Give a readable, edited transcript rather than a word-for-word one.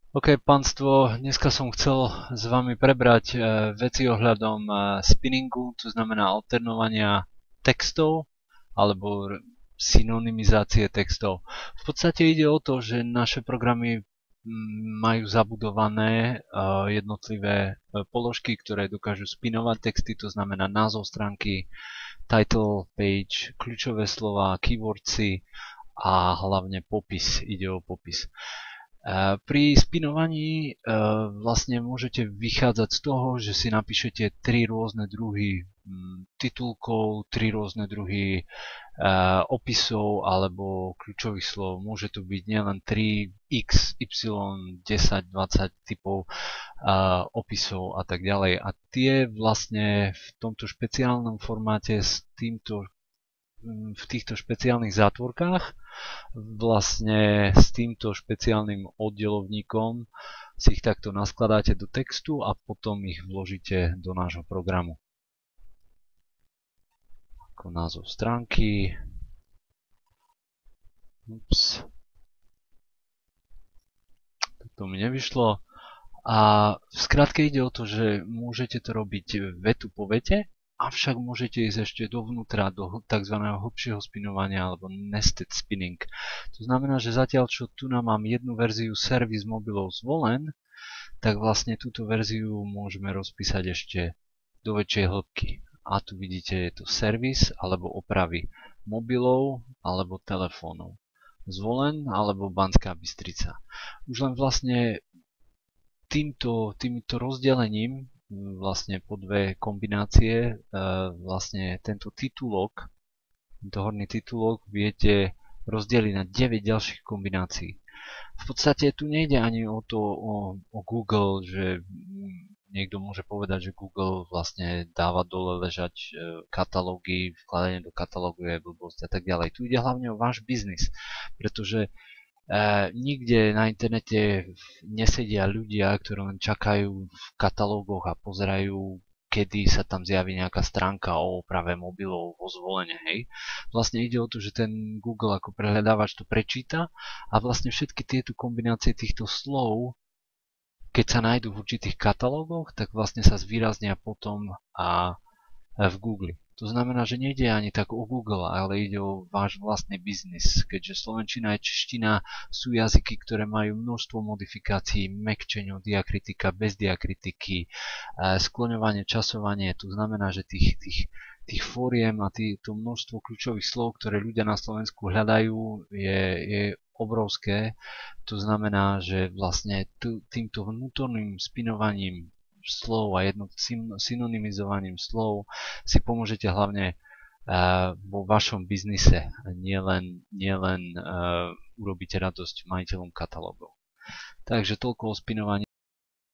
OK, pánstvo, dneska som chcel s vami prebrať veci ohľadom spinningu, to znamená alternovania textov alebo synonymizácie textov. V podstate ide o to, že naše programy majú zabudované jednotlivé položky, ktoré dokážu spinovať texty, to znamená názov stránky, title page, kľúčové slova, keywordsy a hlavne popis. Ide o popis. Pri spinovaní vlastne môžete vychádzať z toho, že si napíšete tri rôzne druhy titulkov, tri rôzne druhy opisov alebo kľúčových slov. Môže to byť nielen 3, x, y, 10, 20 typov opisov a tak ďalej. A tie vlastne v tomto špeciálnom formáte v týchto špeciálnych zátvorkách vlastne s týmto špeciálnym oddelovníkom si ich takto naskladáte do textu a potom ich vložíte do nášho programu. Ako názov stránky. Ups. To mi nevyšlo. A v skratke ide o to, že môžete to robiť vetu po vete, avšak môžete ísť ešte dovnútra do tzv. Hlbšieho spinovania alebo nested spinning. To znamená, že zatiaľ čo tu mám jednu verziu servis mobilov zvolen, tak vlastne túto verziu môžeme rozpísať ešte do väčšej hĺbky. A tu vidíte, je to servis alebo opravy mobilov alebo telefónov. Zvolen alebo Banská Bystrica. Už len vlastne týmto rozdelením vlastne po dve kombinácie vlastne tento horný titulok viete rozdeliť na 9 ďalších kombinácií. V podstate tu nejde ani o Google, že niekto môže povedať, že Google vlastne dáva dole ležať katalógy, vkladanie do katalógu je blbosť a tak ďalej. Tu ide hlavne o váš biznis, pretože nikde na internete nesedia ľudia, ktorí len čakajú v katalógoch a pozerajú, kedy sa tam zjaví nejaká stránka o oprave mobilov vo zvolenie, hej. Vlastne ide o to, že ten Google ako prehľadávač to prečíta a vlastne všetky tieto kombinácie týchto slov, keď sa nájdú v určitých katalógoch, tak vlastne sa zvýraznia potom v Google. To znamená, že nejde ani tak o Google, ale ide o váš vlastný biznis, keďže slovenčina a čeština sú jazyky, ktoré majú množstvo modifikácií, mäkčenie, diakritika, bez diakritiky, skloňovanie, časovanie. To znamená, že tých fóriem a to množstvo kľúčových slov, ktoré ľudia na Slovensku hľadajú, je obrovské. To znamená, že vlastne týmto vnútorným spinovaním slov a synonymizovaním slov si pomôžete hlavne vo vašom biznise a nielen urobíte radosť majiteľom katalógov. Takže toľko o spinovaní.